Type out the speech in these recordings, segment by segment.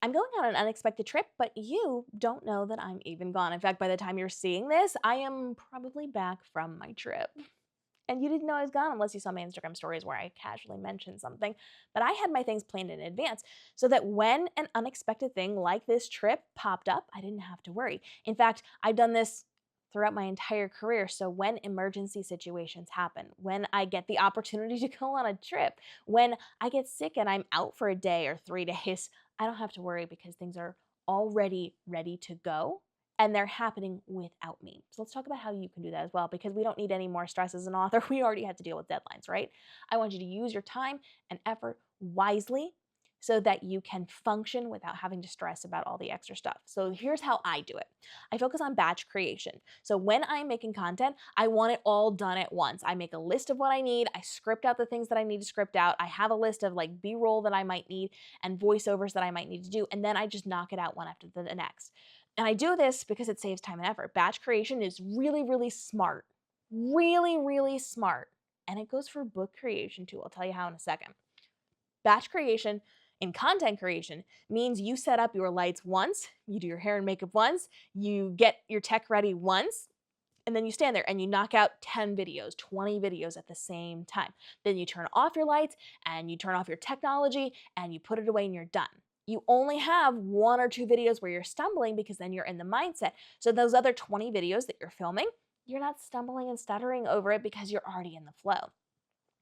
I'm going on an unexpected trip, but you don't know that I'm even gone. In fact, by the time you're seeing this, I am probably back from my trip. And you didn't know I was gone unless you saw my Instagram stories where I casually mentioned something. But I had my things planned in advance so that when an unexpected thing like this trip popped up, I didn't have to worry. In fact, I've done this throughout my entire career. So when emergency situations happen, when I get the opportunity to go on a trip, when I get sick and I'm out for a day or 3 days, I don't have to worry because things are already ready to go and they're happening without me. So let's talk about how you can do that as well, because we don't need any more stress as an author. We already have to deal with deadlines, right? I want you to use your time and effort wisely so that you can function without having to stress about all the extra stuff. So here's how I do it. I focus on batch creation. So when I'm making content, I want it all done at once. I make a list of what I need. I script out the things that I need to script out. I have a list of like B-roll that I might need and voiceovers that I might need to do. And then I just knock it out one after the next. And I do this because it saves time and effort. Batch creation is really, really smart. Really, really smart. And it goes for book creation too. I'll tell you how in a second. Batch creation in content creation means you set up your lights once, you do your hair and makeup once, you get your tech ready once, and then you stand there and you knock out 10 videos, 20 videos at the same time. Then you turn off your lights and you turn off your technology and you put it away and you're done. You only have 1 or 2 videos where you're stumbling because then you're in the mindset. So those other 20 videos that you're filming, you're not stumbling and stuttering over it because you're already in the flow.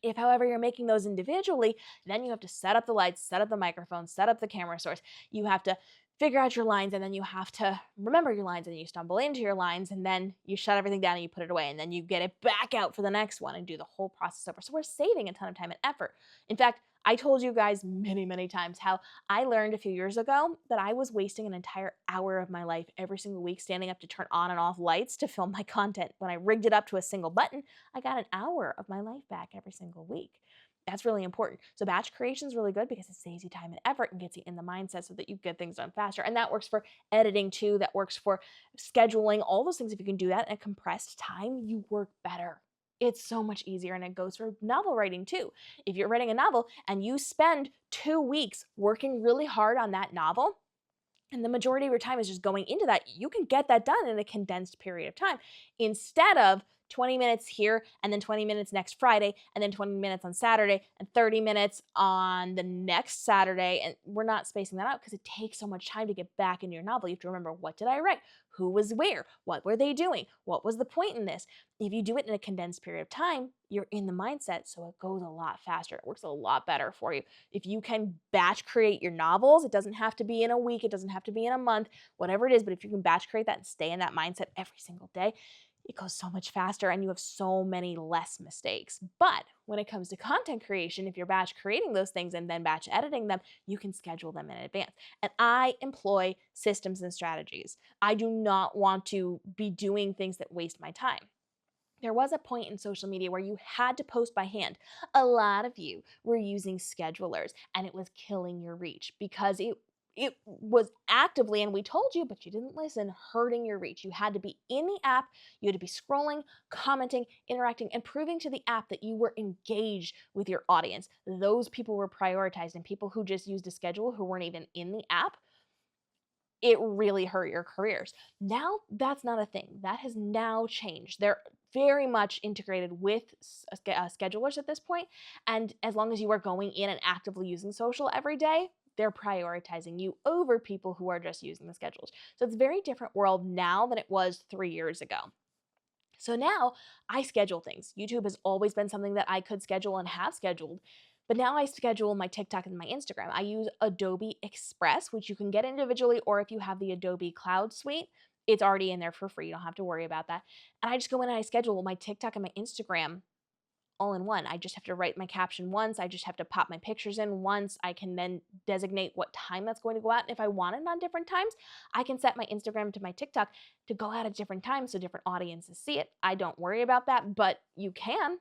If, however, you're making those individually, then you have to set up the lights, set up the microphone, set up the camera source. You have to figure out your lines, and then you have to remember your lines, and you stumble into your lines, and then you shut everything down and you put it away, and then you get it back out for the next one and do the whole process over. So we're saving a ton of time and effort. In fact, I told you guys many, many times how I learned a few years ago that I was wasting an entire hour of my life every single week standing up to turn on and off lights to film my content. When I rigged it up to a single button, I got an hour of my life back every single week. That's really important. So batch creation is really good because it saves you time and effort and gets you in the mindset so that you get things done faster. And that works for editing too. That works for scheduling, all those things. If you can do that in a compressed time, you work better. It's so much easier, and it goes for novel writing too. If you're writing a novel and you spend 2 weeks working really hard on that novel, and the majority of your time is just going into that, you can get that done in a condensed period of time instead of 20 minutes here and then 20 minutes next Friday and then 20 minutes on Saturday and 30 minutes on the next Saturday. And we're not spacing that out because it takes so much time to get back into your novel. You have to remember, what did I write? Who was where? What were they doing? What was the point in this? If you do it in a condensed period of time, you're in the mindset, so it goes a lot faster. It works a lot better for you. If you can batch create your novels, it doesn't have to be in a week, it doesn't have to be in a month, whatever it is, but if you can batch create that and stay in that mindset every single day, it goes so much faster and you have so many less mistakes. But when it comes to content creation, if you're batch creating those things and then batch editing them, you can schedule them in advance. And I employ systems and strategies. I do not want to be doing things that waste my time. There was a point in social media where you had to post by hand. A lot of you were using schedulers and it was killing your reach because it was actively, and we told you, but you didn't listen, hurting your reach. You had to be in the app, you had to be scrolling, commenting, interacting, and proving to the app that you were engaged with your audience. Those people were prioritized, and people who just used a schedule who weren't even in the app, it really hurt your careers. Now that's not a thing. That has now changed. They're very much integrated with schedulers at this point. And as long as you are going in and actively using social every day, they're prioritizing you over people who are just using the schedules. So it's a very different world now than it was 3 years ago. So now I schedule things. YouTube has always been something that I could schedule and have scheduled, but now I schedule my TikTok and my Instagram. I use Adobe Express, which you can get individually, or if you have the Adobe Cloud Suite, it's already in there for free. You don't have to worry about that. And I just go in and I schedule my TikTok and my Instagram all in one. I just have to write my caption once. I just have to pop my pictures in once. I can then designate what time that's going to go out. And if I want it on different times, I can set my Instagram to my TikTok to go out at different times so different audiences see it. I don't worry about that, but you can.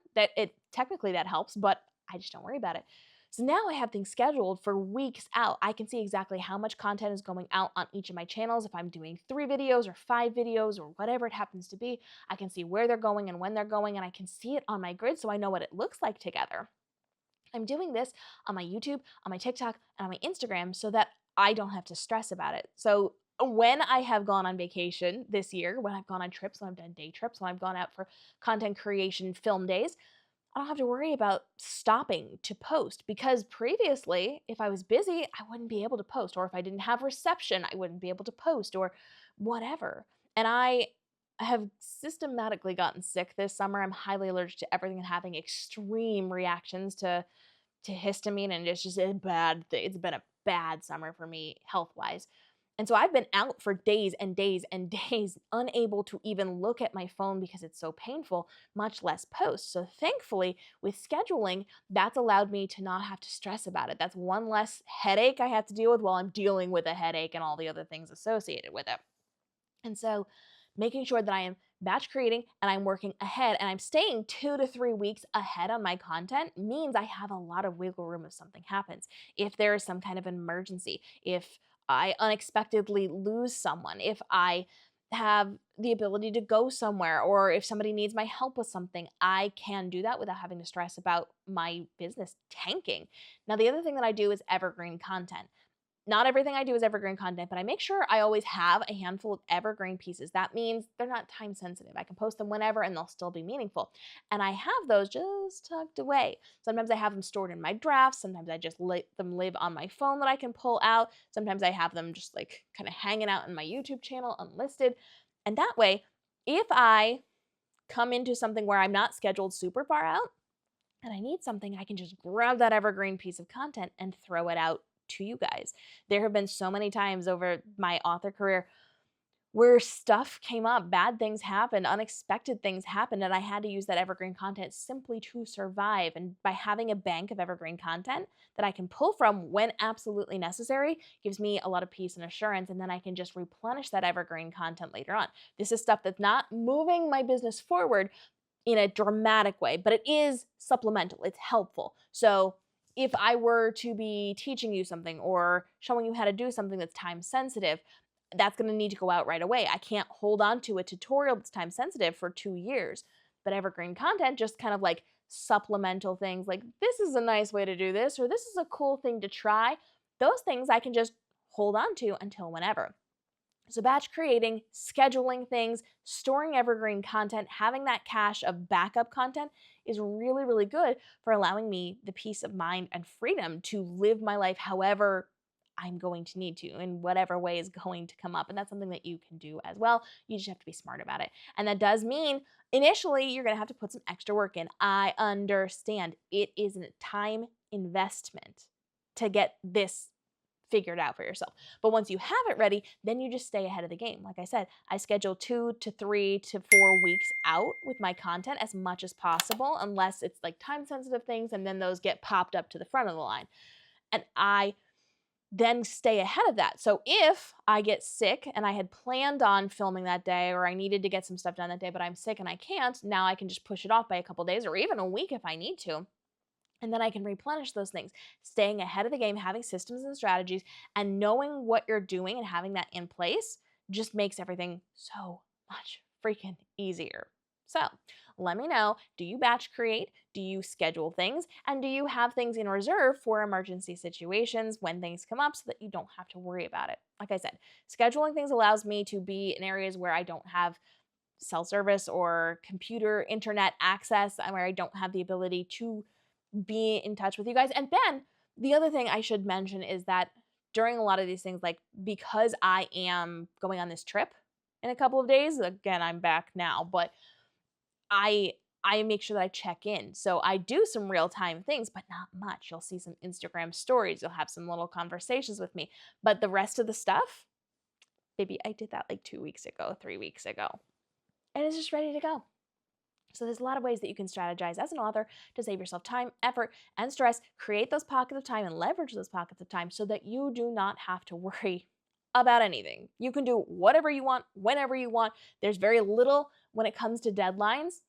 Technically that helps, but I just don't worry about it. So now I have things scheduled for weeks out. I can see exactly how much content is going out on each of my channels. If I'm doing 3 videos or 5 videos or whatever it happens to be, I can see where they're going and when they're going, and I can see it on my grid so I know what it looks like together. I'm doing this on my YouTube, on my TikTok, and on my Instagram so that I don't have to stress about it. So when I have gone on vacation this year, when I've gone on trips, when I've done day trips, when I've gone out for content creation film days, I don't have to worry about stopping to post, because previously, if I was busy, I wouldn't be able to post, or if I didn't have reception, I wouldn't be able to post, or whatever. And I have systematically gotten sick this summer. I'm highly allergic to everything and having extreme reactions to histamine, and it's just a bad thing. It's been a bad summer for me health-wise. And so I've been out for days and days and days, unable to even look at my phone because it's so painful, much less post. So thankfully, with scheduling, that's allowed me to not have to stress about it. That's one less headache I have to deal with while I'm dealing with a headache and all the other things associated with it. And so making sure that I am batch creating and I'm working ahead and I'm staying 2 to 3 weeks ahead on my content means I have a lot of wiggle room if something happens. If there is some kind of emergency, if I unexpectedly lose someone, if I have the ability to go somewhere, or if somebody needs my help with something, I can do that without having to stress about my business tanking. Now, the other thing that I do is evergreen content. Not everything I do is evergreen content, but I make sure I always have a handful of evergreen pieces. That means they're not time sensitive. I can post them whenever and they'll still be meaningful. And I have those just tucked away. Sometimes I have them stored in my drafts. Sometimes I just let them live on my phone that I can pull out. Sometimes I have them just like kind of hanging out in my YouTube channel unlisted. And that way, if I come into something where I'm not scheduled super far out and I need something, I can just grab that evergreen piece of content and throw it out to you guys. There have been so many times over my author career where stuff came up, bad things happened, unexpected things happened, and I had to use that evergreen content simply to survive. And by having a bank of evergreen content that I can pull from when absolutely necessary gives me a lot of peace and assurance, and then I can just replenish that evergreen content later on. This is stuff that's not moving my business forward in a dramatic way, but it is supplemental. It's helpful. So if I were to be teaching you something or showing you how to do something that's time sensitive, that's going to need to go out right away. I can't hold on to a tutorial that's time sensitive for 2 years. But evergreen content, just kind of like supplemental things like, this is a nice way to do this, or this is a cool thing to try. Those things I can just hold on to until whenever. So batch creating, scheduling things, storing evergreen content, having that cache of backup content is really, really good for allowing me the peace of mind and freedom to live my life however I'm going to need to, in whatever way is going to come up. And that's something that you can do as well. You just have to be smart about it. And that does mean initially you're going to have to put some extra work in. I understand it is a time investment to get this figured out for yourself. But once you have it ready, then you just stay ahead of the game. Like I said, I schedule 2 to 3 to 4 weeks out with my content as much as possible, unless it's like time sensitive things, and then those get popped up to the front of the line. And I then stay ahead of that. So if I get sick and I had planned on filming that day, or I needed to get some stuff done that day, but I'm sick and I can't, now I can just push it off by a couple days or even a week if I need to. And then I can replenish those things. Staying ahead of the game, having systems and strategies, and knowing what you're doing and having that in place just makes everything so much freaking easier. So let me know, do you batch create? Do you schedule things? And do you have things in reserve for emergency situations when things come up so that you don't have to worry about it? Like I said, scheduling things allows me to be in areas where I don't have cell service or computer internet access, and where I don't have the ability to be in touch with you guys. And Ben, the other thing I should mention is that during a lot of these things, like because I am going on this trip in a couple of days, again, I'm back now, but I make sure that I check in. So I do some real-time things, but not much. You'll see some Instagram stories. You'll have some little conversations with me. But the rest of the stuff, baby, I did that like 2 weeks ago, 3 weeks ago. And it's just ready to go. So there's a lot of ways that you can strategize as an author to save yourself time, effort, and stress, create those pockets of time and leverage those pockets of time so that you do not have to worry about anything. You can do whatever you want, whenever you want. There's very little when it comes to deadlines,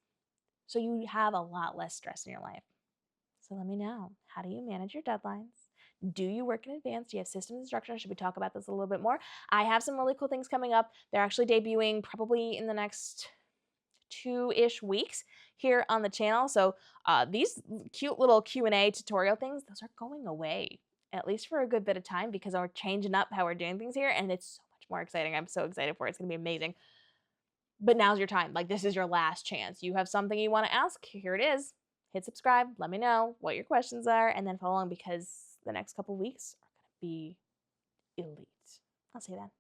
so you have a lot less stress in your life. So let me know, how do you manage your deadlines? Do you work in advance? Do you have systems and structure? Should we talk about this a little bit more? I have some really cool things coming up. They're actually debuting probably in the next 2-ish weeks here on the channel. So these cute little Q&A tutorial things, those are going away at least for a good bit of time, because we're changing up how we're doing things here, and it's so much more exciting. I'm so excited for it. It's gonna be amazing. But now's your time. Like, this is your last chance. You have something you want to ask, here it is. Hit subscribe, let me know what your questions are, and then follow along, because the next couple weeks are gonna be elite. I'll say that.